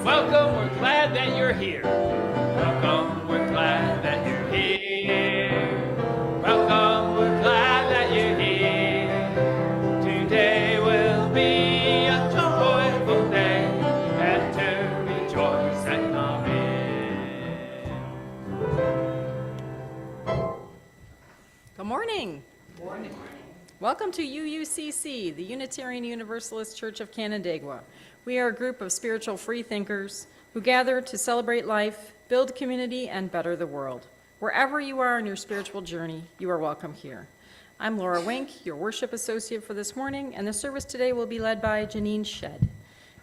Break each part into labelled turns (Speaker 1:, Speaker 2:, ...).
Speaker 1: Welcome, we're glad that you're here. Welcome, we're glad that you're here. Welcome, we're glad that you're here. Today will be a joyful day, and to rejoice and come in.
Speaker 2: Good morning. Good morning. Welcome to UUCC, the Unitarian Universalist Church of Canandaigua. We are a group of spiritual freethinkers who gather to celebrate life, build community, and better the world. Wherever you are on your spiritual journey, you are welcome here. I'm Laura Wink, your worship associate for this morning, and the service today will be led by Janine Shedd.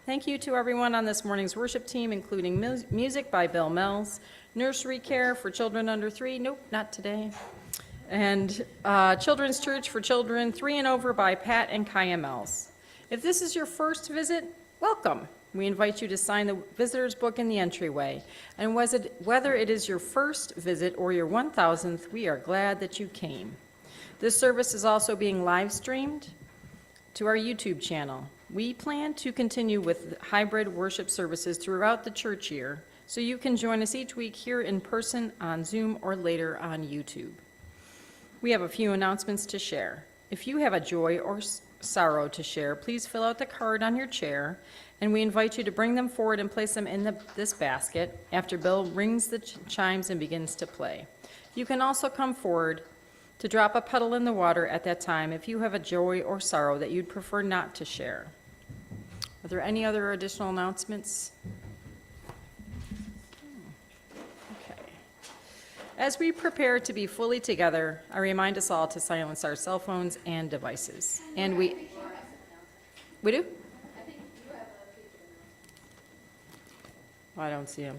Speaker 2: Thank you to everyone on this morning's worship team, including music by Bill Mells, nursery care for children under 3, nope, not today, and Children's Church for Children 3 and Over by Pat and Kaya Mells. If this is your first visit, welcome. We invite you to sign the visitor's book in the entryway. And whether it is your first visit or your 1000th, we are glad that you came. This service is also being live streamed to our YouTube channel. We plan to continue with hybrid worship services throughout the church year, so you can join us each week here in person on Zoom or later on YouTube. We have a few announcements to share. If you have a joy or sorrow to share, please fill out the card on your chair, and we invite you to bring them forward and place them in this basket after Bill rings the chimes and begins to play. You can also come forward to drop a puddle in the water at that time if you have a joy or sorrow that you'd prefer not to share. Are there any other additional announcements? As we prepare to be fully together, I remind us all to silence our cell phones and devices. And we do? I think you have a I don't see him.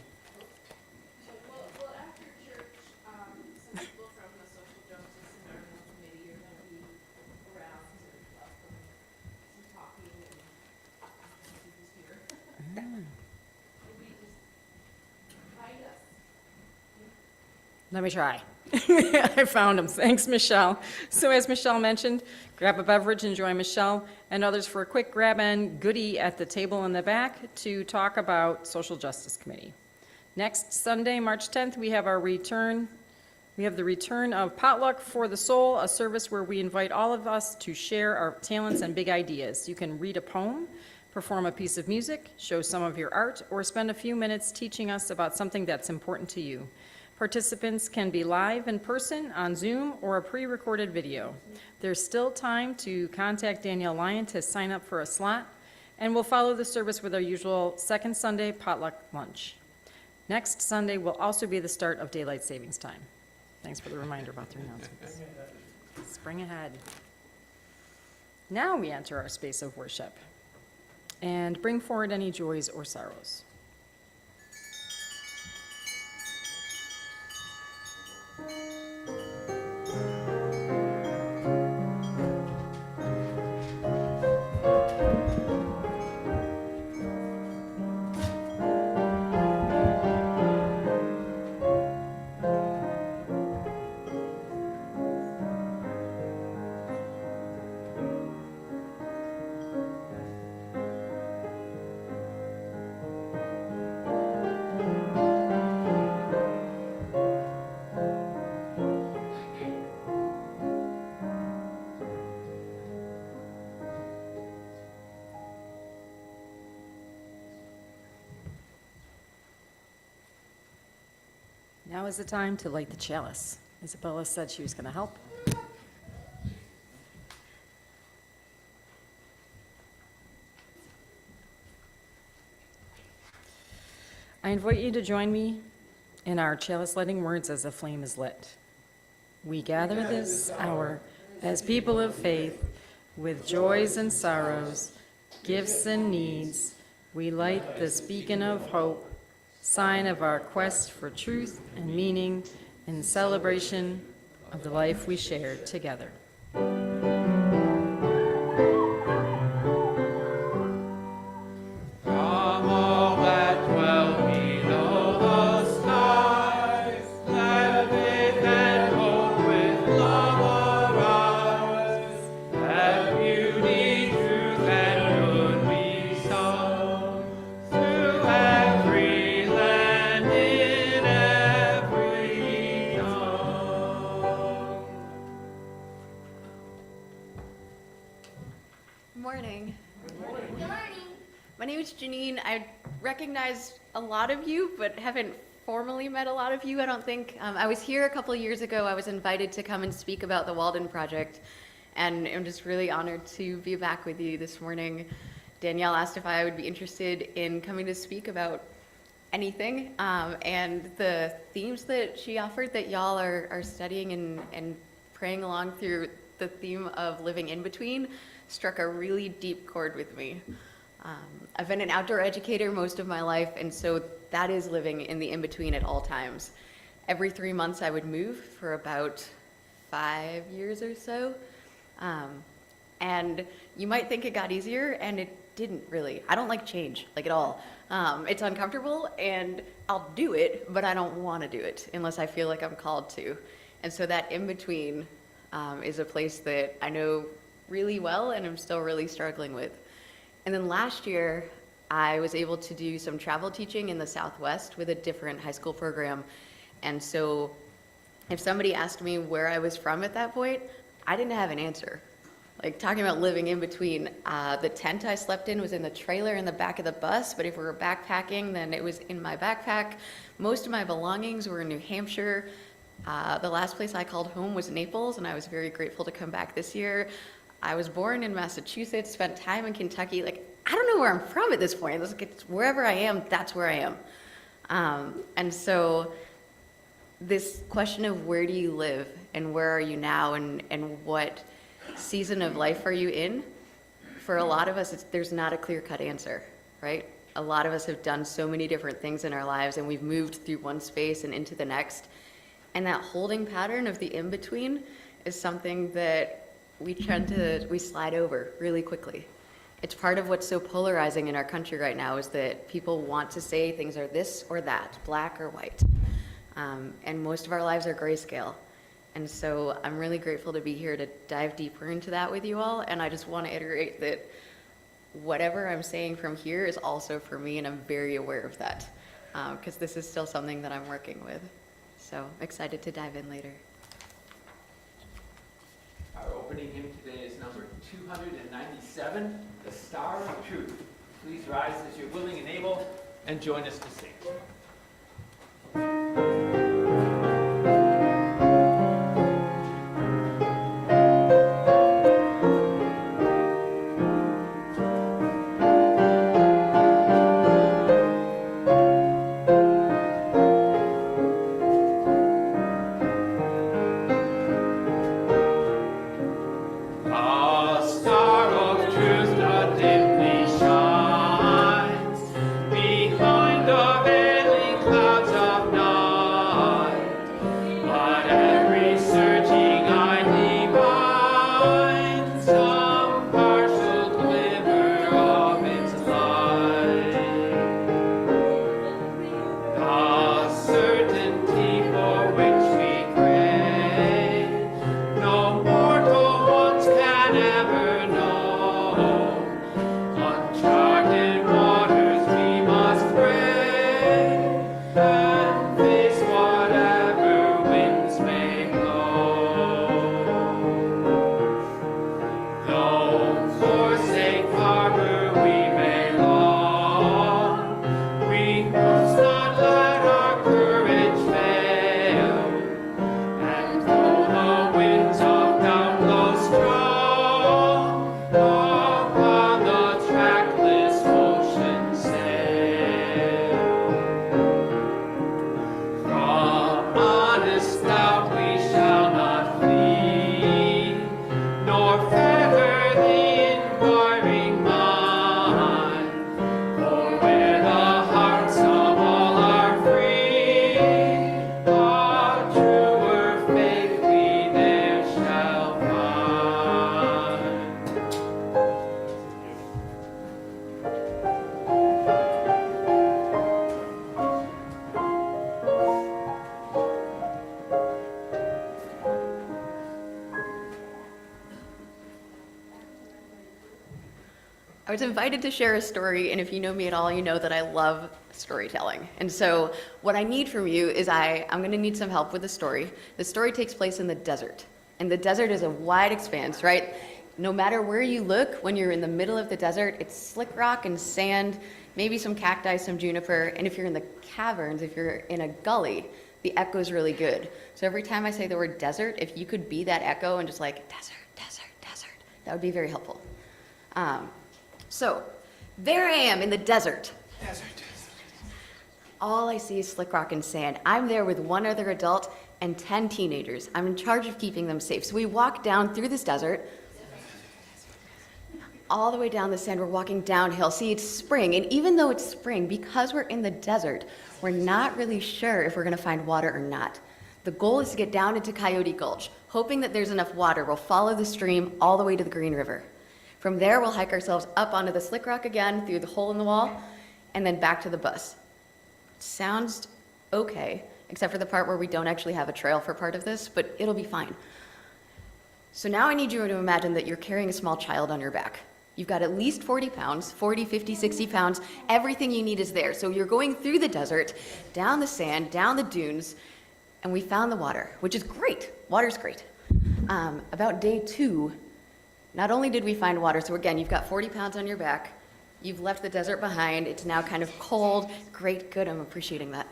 Speaker 3: Well, after church, some people from the Social Justice Environmental Committee are going to be around to some talking and who's here. Maybe just find us.
Speaker 2: Let me try. I found him. Thanks, Michelle. So as Michelle mentioned, grab a beverage and join Michelle and others for a quick grab and goodie at the table in the back to talk about Social Justice Committee. Next Sunday, March 10th, we have the return of Potluck for the Soul, a service where we invite all of us to share our talents and big ideas. You can read a poem, perform a piece of music, show some of your art, or spend a few minutes teaching us about something that's important to you. Participants can be live in person, on Zoom, or a pre-recorded video. There's still time to contact Danielle Lyon to sign up for a slot, and we'll follow the service with our usual second Sunday potluck lunch. Next Sunday will also be the start of daylight savings time. Thanks for the reminder about the announcements. Spring ahead. Now we enter our space of worship and bring forward any joys or sorrows. Now is the time to light the chalice. Isabella said she was going to help. I invite you to join me in our chalice lighting words as the flame is lit. We gather this hour as people of faith with joys and sorrows, gifts and needs. We light this beacon of hope, sign of our quest for truth and meaning in celebration of the life we share together.
Speaker 1: Through
Speaker 4: is Janine. I recognize a lot of you, but haven't formally met a lot of you, I don't think. I was here a couple of years ago. I was invited to come and speak about the Walden Project, and I'm just really honored to be back with you this morning. Danielle asked if I would be interested in coming to speak about anything, and the themes that she offered that y'all are studying and praying along through the theme of living in between struck a really deep chord with me. I've been an outdoor educator most of my life, and so that is living in the in-between at all times. Every 3 months I would move for about 5 years or so. And you might think it got easier, and it didn't really. I don't like change, like at all. It's uncomfortable, and I'll do it, but I don't want to do it unless I feel like I'm called to. And so that in-between is a place that I know really well and I'm still really struggling with. And then last year, I was able to do some travel teaching in the Southwest with a different high school program. And so if somebody asked me where I was from at that point, I didn't have an answer. Like, talking about living in between, the tent I slept in was in the trailer in the back of the bus, but if we were backpacking, then it was in my backpack. Most of my belongings were in New Hampshire. The last place I called home was Naples, and I was very grateful to come back this year. I was born in Massachusetts, spent time in Kentucky. Like, I don't know where I'm from at this point. It's wherever I am, that's where I am. And so this question of where do you live and where are you now and what season of life are you in? For a lot of us, there's not a clear-cut answer, right? A lot of us have done so many different things in our lives, and we've moved through one space and into the next. And that holding pattern of the in-between is something that we slide over really quickly. It's part of what's so polarizing in our country right now, is that people want to say things are this or that, black or white. And most of our lives are grayscale. And so I'm really grateful to be here to dive deeper into that with you all. And I just want to iterate that whatever I'm saying from here is also for me, and I'm very aware of that, because this is still something that I'm working with. So excited to dive in later.
Speaker 1: Our opening hymn today is number 297, The Star of Truth. Please rise as you're willing and able, and join us to sing.
Speaker 4: I was invited to share a story, and if you know me at all, you know that I love storytelling. And so what I need from you is I'm going to need some help with the story. The story takes place in the desert, and the desert is a wide expanse, right? No matter where you look, when you're in the middle of the desert, it's slick rock and sand, maybe some cacti, some juniper, and if you're in the caverns, if you're in a gully, the echo is really good. So every time I say the word desert, if you could be that echo and just like, desert, desert, desert, that would be very helpful. So there I am in the desert. All I see is slick rock and sand. I'm there with one other adult and 10 teenagers. I'm in charge of keeping them safe. So we walk down through this desert, all the way down the sand. We're walking downhill. See, it's spring, and even though it's spring, because we're in the desert, we're not really sure if we're gonna find water or not. The goal is to get down into Coyote Gulch, hoping that there's enough water. We'll follow the stream all the way to the Green River. From there, we'll hike ourselves up onto the slick rock again, through the hole in the wall, and then back to the bus. Sounds okay, except for the part where we don't actually have a trail for part of this, but it'll be fine. So now I need you to imagine that you're carrying a small child on your back. You've got at least 40 pounds, 40, 50, 60 pounds. Everything you need is there. So you're going through the desert, down the sand, down the dunes, and we found the water, which is great. Water's great. About day 2, not only did we find water, so again, you've got 40 pounds on your back. You've left the desert behind. It's now kind of cold. Great, good, I'm appreciating that.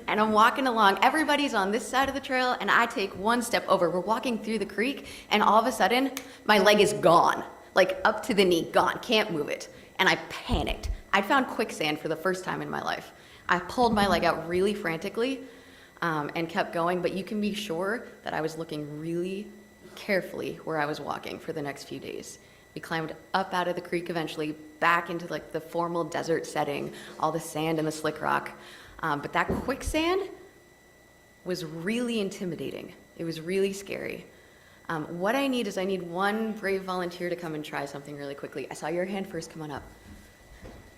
Speaker 4: And I'm walking along. Everybody's on this side of the trail, and I take one step over. We're walking through the creek, and all of a sudden, my leg is gone. Like up to the knee, gone. Can't move it. And I panicked. I found quicksand for the first time in my life. I pulled my leg out really frantically and kept going, but you can be sure that I was looking really carefully where I was walking for the next few days. We climbed up out of the creek eventually, back into like the formal desert setting, all the sand and the slick rock. But that quicksand was really intimidating. It was really scary. What I need is I need one brave volunteer to come and try something really quickly. I saw your hand first, come on up.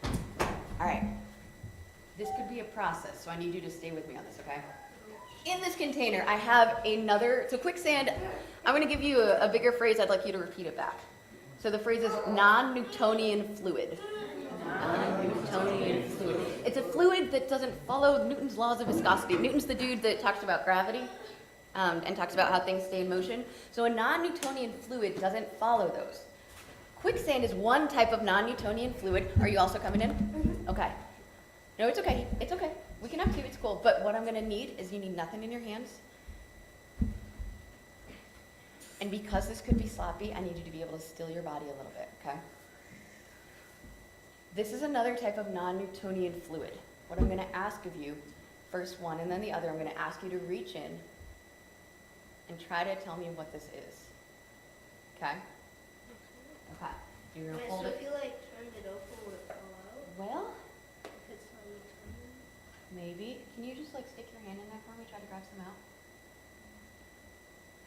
Speaker 4: All right. This could be a process, so I need you to stay with me on this, okay? In this container, I have another, so quicksand, I'm gonna give you a bigger phrase, I'd like you to repeat it back. So the phrase is non-Newtonian fluid. Non-Newtonian fluid. It's a fluid that doesn't follow Newton's laws of viscosity. Newton's the dude that talks about gravity and talks about how things stay in motion. So a non-Newtonian fluid doesn't follow those. Quicksand is one type of non-Newtonian fluid. Are you also coming in? Okay. No, it's okay. It's okay. We can have two. It's cool. But what I'm going to need is you need nothing in your hands. And because this could be sloppy, I need you to be able to still your body a little bit, okay? This is another type of non-Newtonian fluid. What I'm going to ask of you, first one and then the other, I'm going to ask you to reach in and try to tell me what this is. Okay? Okay. You're going to hold
Speaker 3: So
Speaker 4: it.
Speaker 3: if you like turned it open, would it fall out?
Speaker 4: Well,
Speaker 3: If it's not Newtonian?
Speaker 4: maybe. Can you just like stick your hand in there for me? Try to grab some out.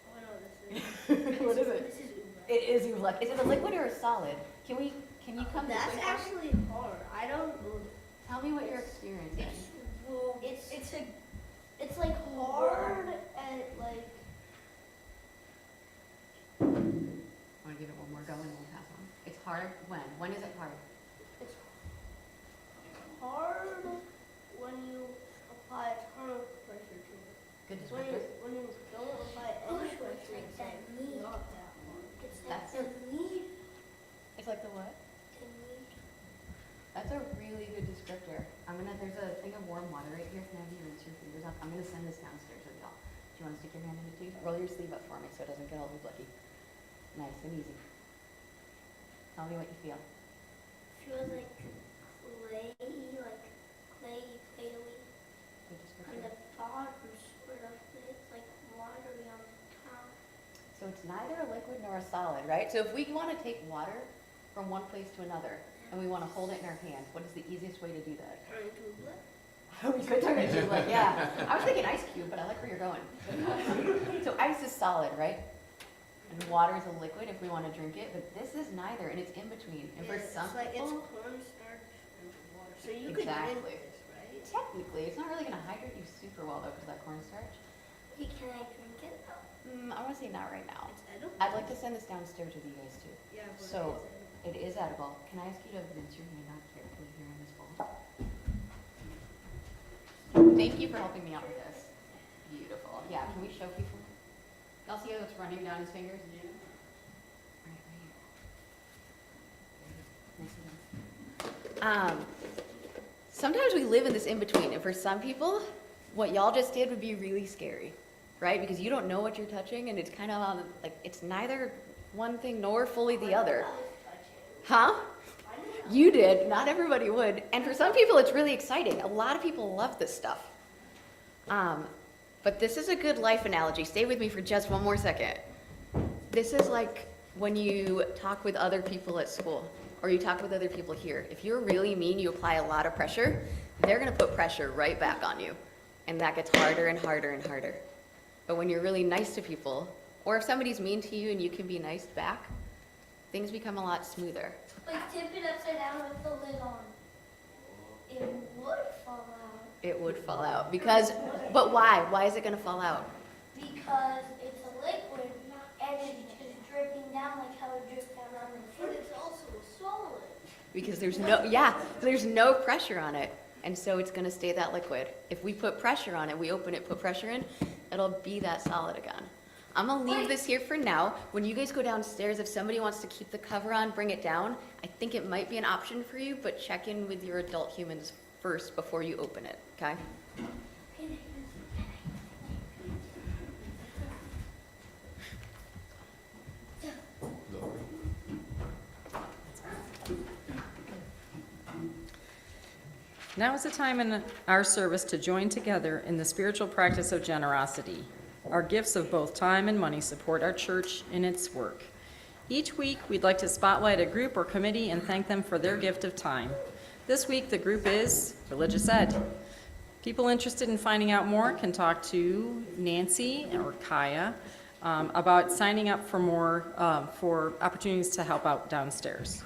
Speaker 3: Oh, I know what this is.
Speaker 4: What is it?
Speaker 3: This is Uber.
Speaker 4: It is Ublek. Is it a liquid or a solid? Can you come this
Speaker 3: That's
Speaker 4: way?
Speaker 3: actually hard. I don't know.
Speaker 4: Tell me what you're experiencing.
Speaker 3: It's like hard and like
Speaker 4: I want to give it one more go and we'll pass on. It's hard when? When is it hard?
Speaker 3: it's hard when you apply a ton of pressure to it.
Speaker 4: Good
Speaker 3: When
Speaker 4: descriptor.
Speaker 3: you don't apply any pressure, it's like not that hard. It's
Speaker 4: That's
Speaker 3: like the meat.
Speaker 4: It's like the what? That's a really good descriptor. There's a thing of warm water right here. Can I have you rinse your fingers off? I'm gonna send this downstairs with y'all. Do you want to stick your hand in it too? Roll your sleeve up for me so it doesn't get all blicky. Nice and easy. Tell me what you feel.
Speaker 3: Feels like clay, like clayy.
Speaker 4: Good
Speaker 3: And
Speaker 4: descriptor.
Speaker 3: the bottom sort of, it's like watery on the top.
Speaker 4: So it's neither a liquid nor a solid, right? So if we want to take water from one place to another and we want to hold it in our hand, what is the easiest way to do that?
Speaker 3: Turn into a blip.
Speaker 4: We could turn it into like, yeah. I was thinking ice cube, but I like where you're going. So ice is solid, right? And water is a liquid if we want to drink it, but this is neither, and it's in between. And for some
Speaker 3: It's like it's
Speaker 4: people,
Speaker 3: cornstarch and water. So you could
Speaker 4: Exactly.
Speaker 3: drink this, right?
Speaker 4: technically, it's not really going to hydrate you super well though, because of that cornstarch.
Speaker 3: Okay, can I drink it?
Speaker 4: I want to say not right now.
Speaker 3: It's edible.
Speaker 4: I'd like to send this downstairs with you guys too.
Speaker 3: Yeah, but
Speaker 4: So-
Speaker 3: it's edible.
Speaker 4: It is edible. Can I ask you to rinse your hand out carefully here in this bowl? Thank you for helping me out with this. Beautiful. Yeah, can we show people? Y'all see how it's running down his fingers? Sometimes we live in this in-between, and for some people, what y'all just did would be really scary, right? Because you don't know what you're touching, and it's kind of on, like, it's neither one thing nor fully the other. Huh? You did, not everybody would. And for some people, it's really exciting. A lot of people love this stuff. But this is a good life analogy. Stay with me for just one more second. This is like when you talk with other people at school, or you talk with other people here. If you're really mean, you apply a lot of pressure, they're gonna put pressure right back on you. And that gets harder and harder and harder. But when you're really nice to people, or if somebody's mean to you and you can be nice back, things become a lot smoother.
Speaker 5: Like tip it upside down with the lid on. It would fall out.
Speaker 4: It would fall out but why? Why is it gonna fall out?
Speaker 5: Because it's a liquid and it's just dripping down like how it drips down on the food. But it's also solid.
Speaker 4: Because there's no pressure on it. And so it's gonna stay that liquid. If we put pressure on it, we open it, put pressure in, it'll be that solid again. I'm gonna leave this here for now. When you guys go downstairs, if somebody wants to keep the cover on, bring it down. I think it might be an option for you, but check in with your adult humans first before you open it, okay?
Speaker 2: Now is the time in our service to join together in the spiritual practice of generosity. Our gifts of both time and money support our church in its work. Each week, we'd like to spotlight a group or committee and thank them for their gift of time. This week, the group is Religious Ed. People interested in finding out more can talk to Nancy or Kaya about signing up for more for opportunities to help out downstairs.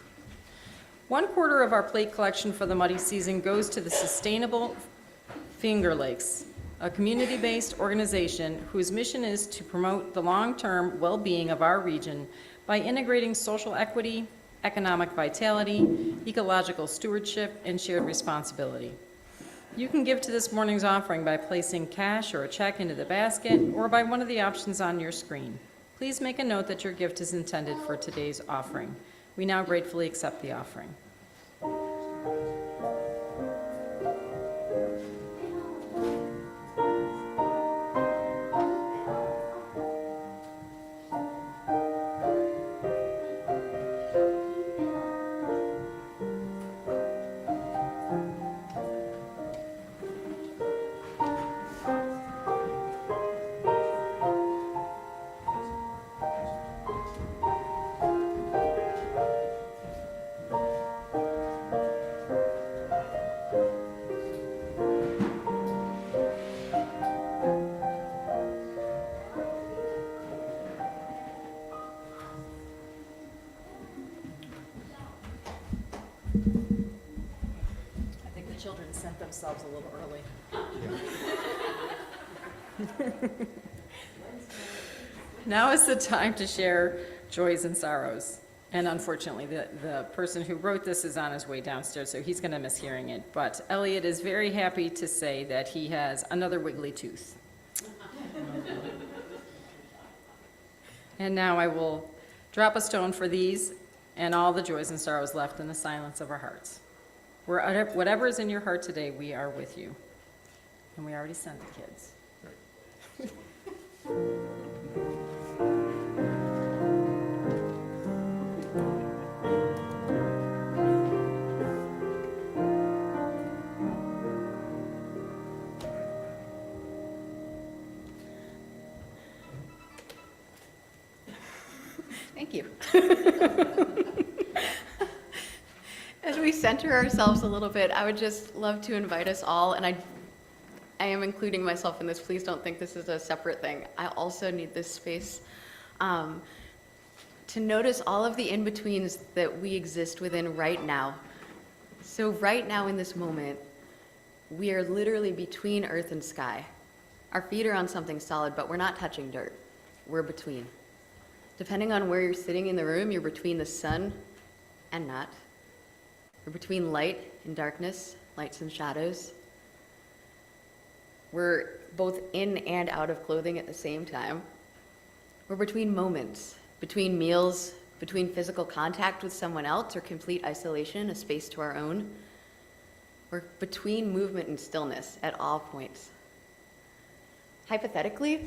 Speaker 2: 1/4 of our plate collection for the muddy season goes to the Sustainable Finger Lakes, a community-based organization whose mission is to promote the long-term well-being of our region by integrating social equity, economic vitality, ecological stewardship, and shared responsibility. You can give to this morning's offering by placing cash or a check into the basket or by one of the options on your screen. Please make a note that your gift is intended for today's offering. We now gratefully accept the offering. I think the children sent themselves a little early. Now is the time to share joys and sorrows. And unfortunately, the person who wrote this is on his way downstairs, so he's going to miss hearing it. But Elliot is very happy to say that he has another wiggly tooth. And now I will drop a stone for these and all the joys and sorrows left in the silence of our hearts. Whatever is in your heart today, we are with you. And we already sent the kids.
Speaker 4: Thank you. As we center ourselves a little bit, I would just love to invite us all, and I am including myself in this. Please don't think this is a separate thing. I also need this space to notice all of the in-betweens that we exist within right now. So right now in this moment, we are literally between earth and sky. Our feet are on something solid, but we're not touching dirt. We're between. Depending on where you're sitting in the room, you're between the sun and not. We're between light and darkness, lights and shadows. We're both in and out of clothing at the same time. We're between moments, between meals, between physical contact with someone else or complete isolation, a space to our own. We're between movement and stillness at all points. Hypothetically,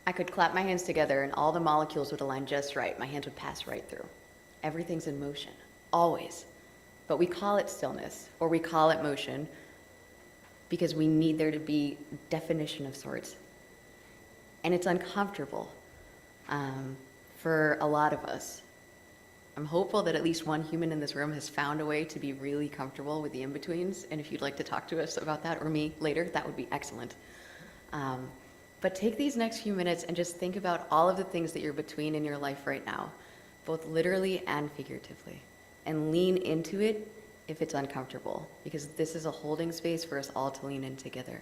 Speaker 4: I could clap my hands together and all the molecules would align just right. My hands would pass right through. Everything's in motion, always. But we call it stillness, or we call it motion, because we need there to be definition of sorts. And it's uncomfortable for a lot of us. I'm hopeful that at least one human in this room has found a way to be really comfortable with the in-betweens, and if you'd like to talk to us about that, or me later, that would be excellent. But take these next few minutes and just think about all of the things that you're between in your life right now, both literally and figuratively, and lean into it if it's uncomfortable, because this is a holding space for us all to lean in together.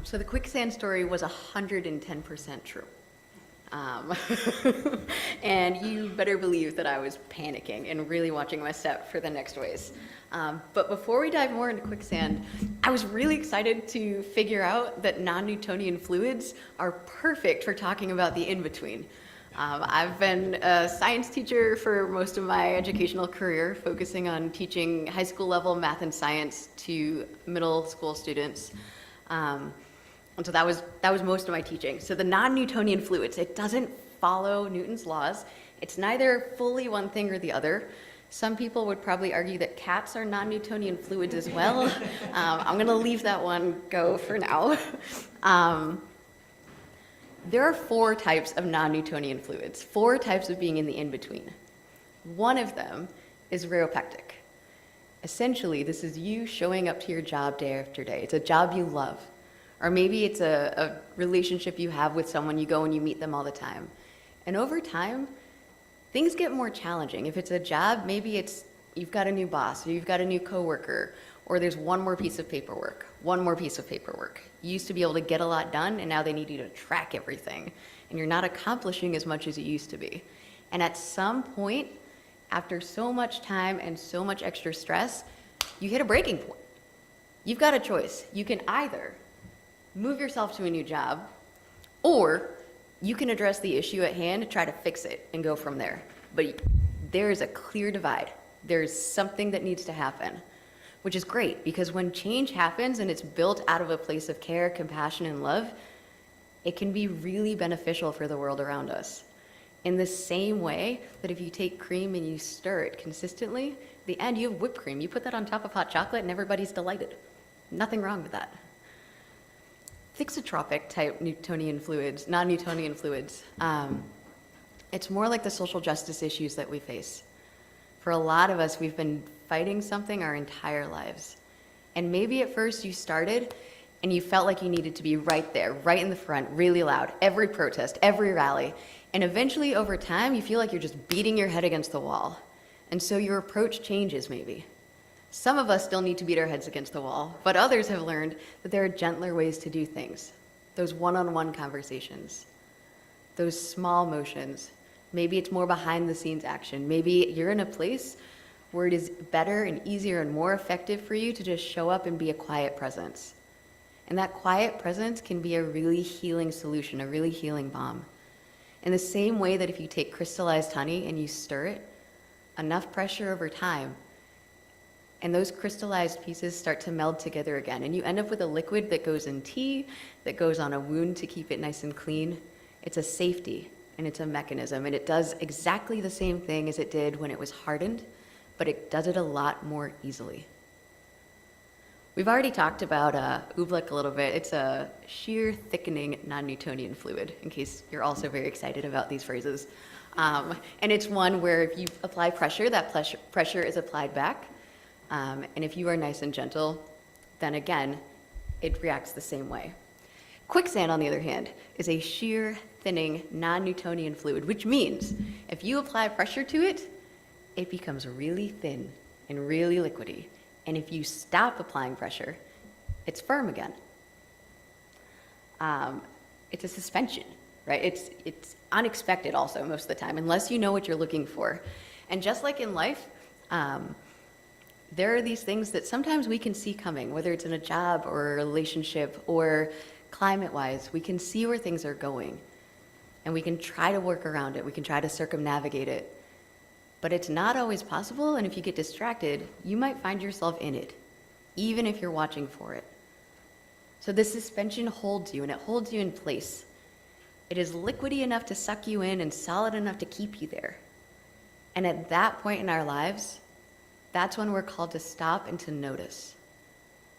Speaker 4: So the quicksand story was 110% true. And you better believe that I was panicking and really watching my step for the next ways. But before we dive more into quicksand, I was really excited to figure out that non-Newtonian fluids are perfect for talking about the in-between. I've been a science teacher for most of my educational career, focusing on teaching high school level math and science to middle school students. And so that was most of my teaching. So the non-Newtonian fluids, it doesn't follow Newton's laws. It's neither fully one thing or the other. Some people would probably argue that cats are non-Newtonian fluids as well. I'm going to leave that one go for now. There are 4 types of non-Newtonian fluids, 4 types of being in the in-between. One of them is rheopectic. Essentially, this is you showing up to your job day after day. It's a job you love. Or maybe it's a relationship you have with someone, you go and you meet them all the time. And over time, things get more challenging. If it's a job, maybe it's you've got a new boss, or you've got a new coworker, or there's one more piece of paperwork. You used to be able to get a lot done, and now they need you to track everything. And you're not accomplishing as much as you used to be. And at some point, after so much time and so much extra stress, you hit a breaking point. You've got a choice. You can either move yourself to a new job, or you can address the issue at hand, try to fix it, and go from there. But there is a clear divide. There's something that needs to happen, which is great, because when change happens and it's built out of a place of care, compassion, and love, it can be really beneficial for the world around us. In the same way that if you take cream and you stir it consistently, at the end you have whipped cream. You put that on top of hot chocolate and everybody's delighted. Nothing wrong with that. Thixotropic type Newtonian fluids, non-Newtonian fluids, it's more like the social justice issues that we face. For a lot of us, we've been fighting something our entire lives. And maybe at first you started and you felt like you needed to be right there, right in the front, really loud, every protest, every rally. And eventually over time, you feel like you're just beating your head against the wall. And so your approach changes maybe. Some of us still need to beat our heads against the wall, but others have learned that there are gentler ways to do things. Those one-on-one conversations, those small motions. Maybe it's more behind the scenes action. Maybe you're in a place where it is better and easier and more effective for you to just show up and be a quiet presence. And that quiet presence can be a really healing solution, a really healing balm. In the same way that if you take crystallized honey and you stir it, enough pressure over time, and those crystallized pieces start to meld together again, and you end up with a liquid that goes in tea, that goes on a wound to keep it nice and clean. It's a safety, and it's a mechanism, and it does exactly the same thing as it did when it was hardened, but it does it a lot more easily. We've already talked about oobleck a little bit. It's a shear thickening non-Newtonian fluid, in case you're also very excited about these phrases. And it's one where if you apply pressure, that pressure is applied back. And if you are nice and gentle, then again, it reacts the same way. Quicksand, on the other hand, is a shear thinning non-Newtonian fluid, which means if you apply pressure to it, it becomes really thin and really liquidy. And if you stop applying pressure, it's firm again. It's a suspension, right? It's unexpected also most of the time, unless you know what you're looking for. And just like in life, there are these things that sometimes we can see coming, whether it's in a job or a relationship or climate-wise. We can see where things are going, and we can try to work around it. We can try to circumnavigate it. But it's not always possible, and if you get distracted, you might find yourself in it, even if you're watching for it. So this suspension holds you, and it holds you in place. It is liquidy enough to suck you in and solid enough to keep you there. And at that point in our lives, that's when we're called to stop and to notice.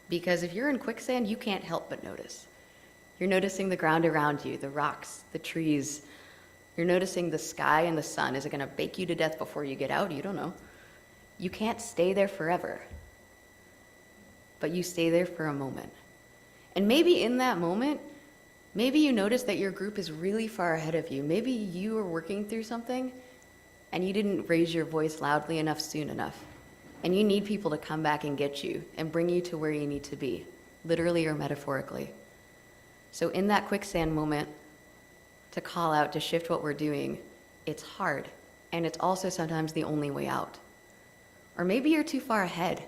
Speaker 4: Because if you're in quicksand, you can't help but notice. You're noticing the ground around you, the rocks, the trees. You're noticing the sky and the sun. Is it going to bake you to death before you get out? You don't know. You can't stay there forever. But you stay there for a moment. And maybe in that moment, maybe you notice that your group is really far ahead of you. Maybe you are working through something and you didn't raise your voice loudly enough soon enough. And you need people to come back and get you and bring you to where you need to be, literally or metaphorically. So in that quicksand moment, to call out, to shift what we're doing, it's hard. And it's also sometimes the only way out. Or maybe you're too far ahead.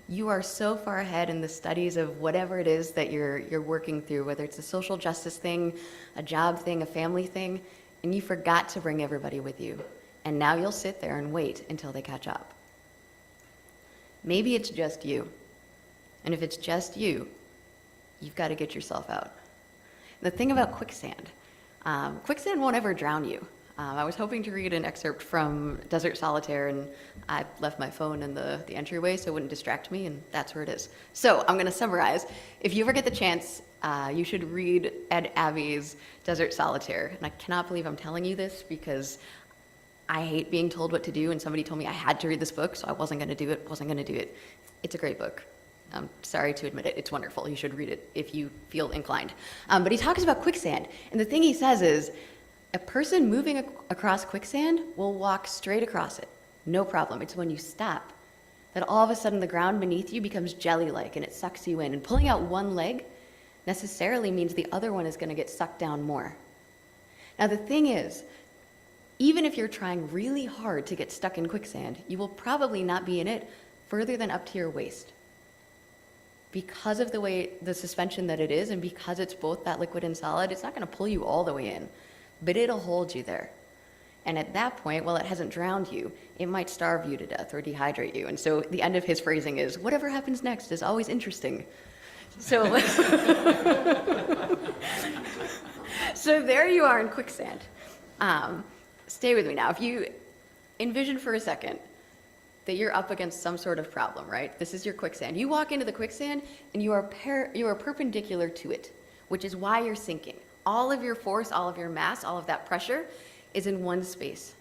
Speaker 4: You are so far ahead in the studies of whatever it is that you're working through, whether it's a social justice thing, a job thing, a family thing, and you forgot to bring everybody with you. And now you'll sit there and wait until they catch up. Maybe it's just you. And if it's just you, you've got to get yourself out. The thing about quicksand won't ever drown you. I was hoping to read an excerpt from Desert Solitaire, and I left my phone in the entryway so it wouldn't distract me, and that's where it is. So I'm going to summarize. If you ever get the chance, you should read Ed Abbey's Desert Solitaire. And I cannot believe I'm telling you this because I hate being told what to do, and somebody told me I had to read this book, so I wasn't going to do it. It's a great book. I'm sorry to admit it. It's wonderful. You should read it if you feel inclined. But he talks about quicksand, and the thing he says is, a person moving across quicksand will walk straight across it. No problem. It's when you stop that all of a sudden the ground beneath you becomes jelly-like and it sucks you in. And pulling out one leg necessarily means the other one is going to get sucked down more. Now the thing is, even if you're trying really hard to get stuck in quicksand, you will probably not be in it further than up to your waist. Because of the way the suspension that it is, and because it's both that liquid and solid, it's not going to pull you all the way in. But it'll hold you there. And at that point, while it hasn't drowned you, it might starve you to death or dehydrate you. And so the end of his phrasing is, whatever happens next is always interesting. So, so there you are in quicksand. Stay with me now. If you envision for a second that you're up against some sort of problem, right? This is your quicksand. You walk into the quicksand and you are perpendicular to it, which is why you're sinking. All of your force, all of your mass, all of that pressure is in one space.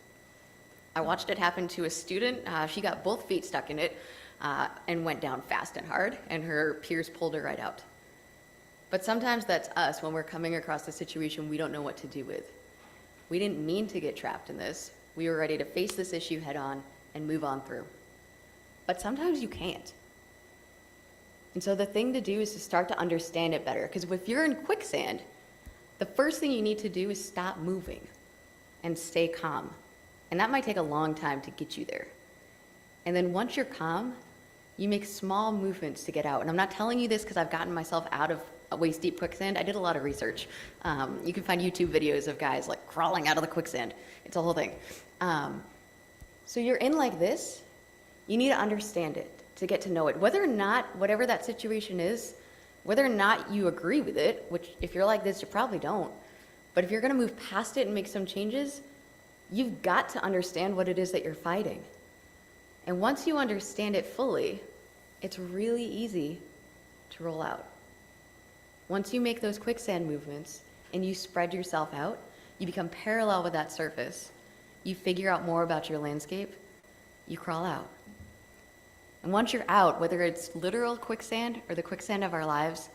Speaker 4: I watched it happen to a student. She got both feet stuck in it and went down fast and hard, and her peers pulled her right out. But sometimes that's us when we're coming across a situation we don't know what to do with. We didn't mean to get trapped in this. We were ready to face this issue head on and move on through. But sometimes you can't. And so the thing to do is to start to understand it better. Because if you're in quicksand, the first thing you need to do is stop moving and stay calm. And that might take a long time to get you there. And then once you're calm, you make small movements to get out. And I'm not telling you this because I've gotten myself out of a waist deep quicksand. I did a lot of research. You can find YouTube videos of guys like crawling out of the quicksand. It's a whole thing. So you're in like this, you need to understand it to get to know it. Whether or not, whatever that situation is, whether or not you agree with it, which if you're like this, you probably don't. But if you're gonna move past it and make some changes, you've got to understand what it is that you're fighting. And once you understand it fully, it's really easy to roll out. Once you make those quicksand movements and you spread yourself out, you become parallel with that surface. You figure out more about your landscape, you crawl out. And once you're out, whether it's literal quicksand or the quicksand of our lives,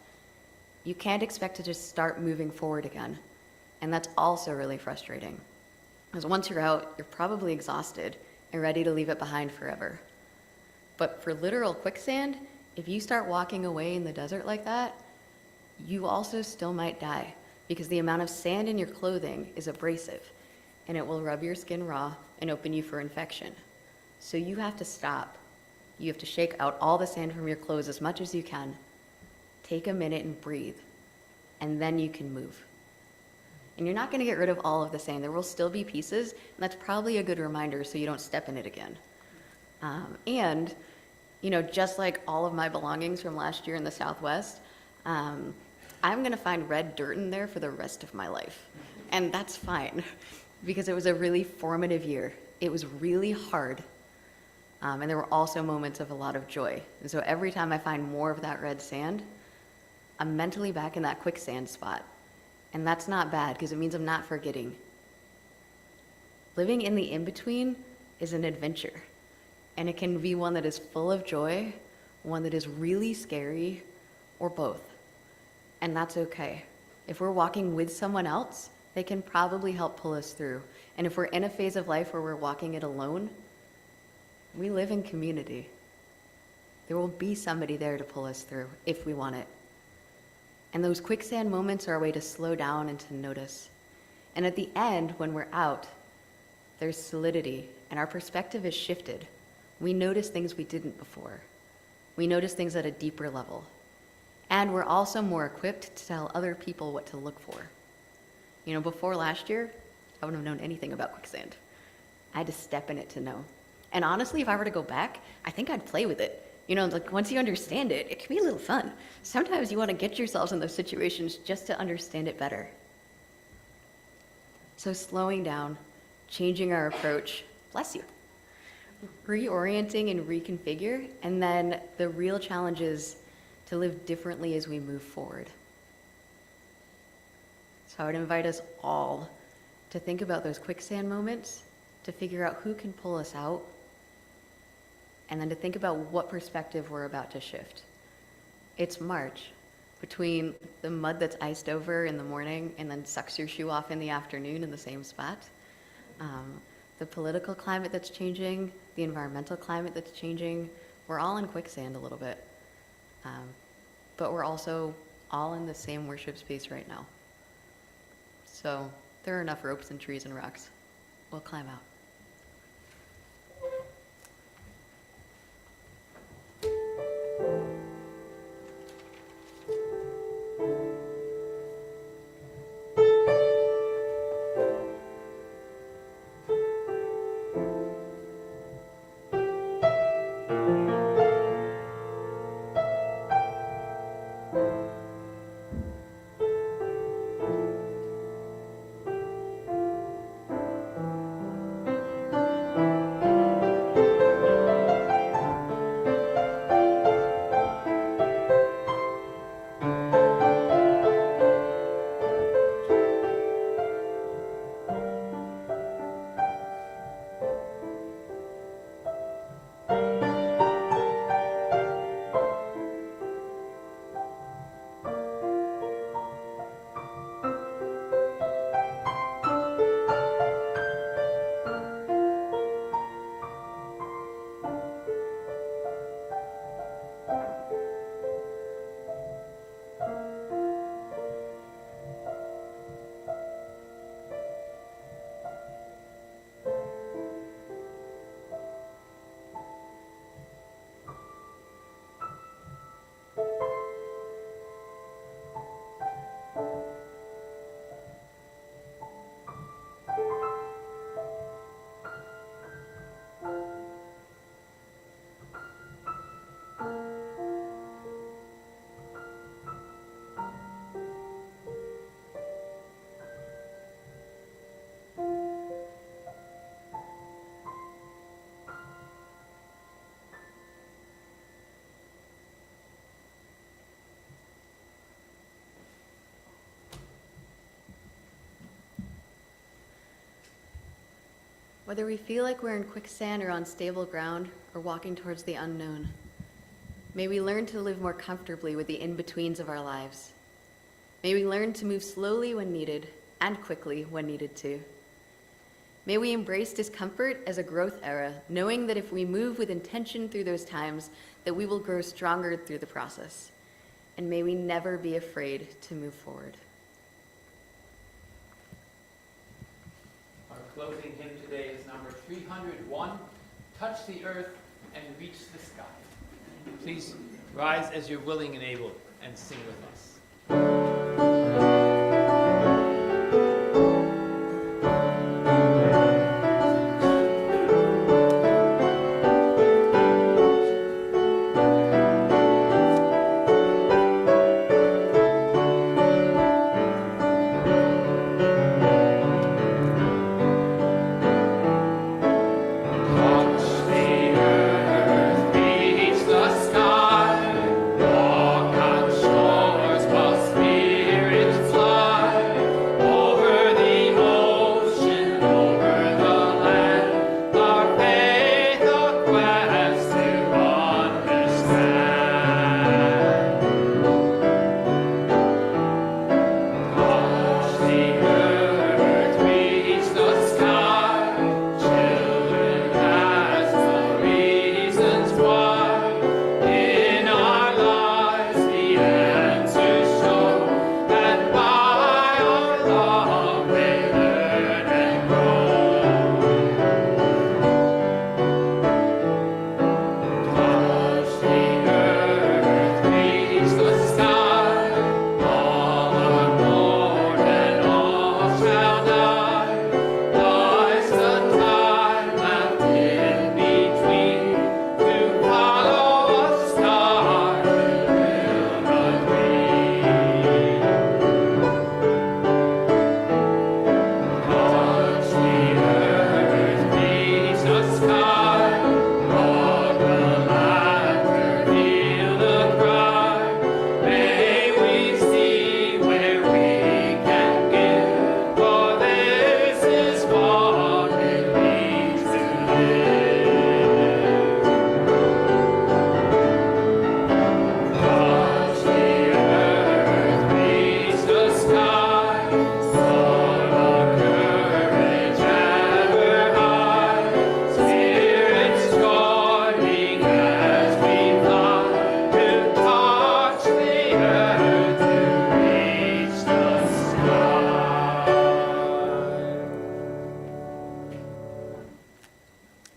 Speaker 4: you can't expect to just start moving forward again. And that's also really frustrating. Because once you're out, you're probably exhausted and ready to leave it behind forever. But for literal quicksand, if you start walking away in the desert like that, you also still might die because the amount of sand in your clothing is abrasive and it will rub your skin raw and open you for infection. So you have to stop. You have to shake out all the sand from your clothes as much as you can. Take a minute and breathe, and then you can move. And you're not going to get rid of all of the sand. There will still be pieces, and that's probably a good reminder so you don't step in it again. And, you know, just like all of my belongings from last year in the Southwest, I'm going to find red dirt in there for the rest of my life. And that's fine, because it was a really formative year. It was really hard. And there were also moments of a lot of joy. And so every time I find more of that red sand, I'm mentally back in that quicksand spot. And that's not bad, because it means I'm not forgetting. Living in the in-between is an adventure. And it can be one that is full of joy, one that is really scary, or both. And that's okay. If we're walking with someone else, they can probably help pull us through. And if we're in a phase of life where we're walking it alone, we live in community. There will be somebody there to pull us through if we want it. And those quicksand moments are a way to slow down and to notice. And at the end, when we're out, there's solidity and our perspective is shifted. We notice things we didn't before. We notice things at a deeper level. And we're also more equipped to tell other people what to look for. You know, before last year, I wouldn't have known anything about quicksand. I had to step in it to know. And honestly, if I were to go back, I think I'd play with it. You know, like once you understand it, it can be a little fun. Sometimes you want to get yourselves in those situations just to understand it better. So slowing down, changing our approach, bless you, reorienting and reconfigure, and then the real challenge is to live differently as we move forward. So I would invite us all to think about those quicksand moments, to figure out who can pull us out, and then to think about what perspective we're about to shift. It's March, between the mud that's iced over in the morning and then sucks your shoe off in the afternoon in the same spot, the political climate that's changing, the environmental climate that's changing. We're all in quicksand a little bit, but we're also all in the same worship space right now. So there are enough ropes and trees and rocks. We'll climb out. Whether we feel like we're in quicksand or on stable ground or walking towards the unknown, may we learn to live more comfortably with the in-betweens of our lives. May we learn to move slowly when needed and quickly when needed to. May we embrace discomfort as a growth era, knowing that if we move with intention through those times, that we will grow stronger through the process. And may we never be afraid to move forward.
Speaker 1: Our closing hymn today is number 301, Touch the Earth and Reach the Sky. Please rise as you're willing and able and sing with us.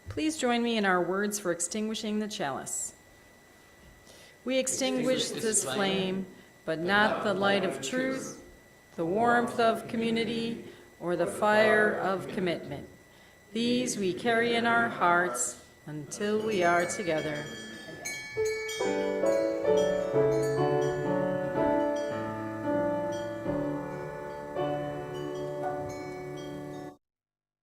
Speaker 2: Please join me in our words for extinguishing the chalice. We extinguish this flame, but not the light of truth, the warmth of community, or the fire of commitment. These we carry in our hearts until we are together.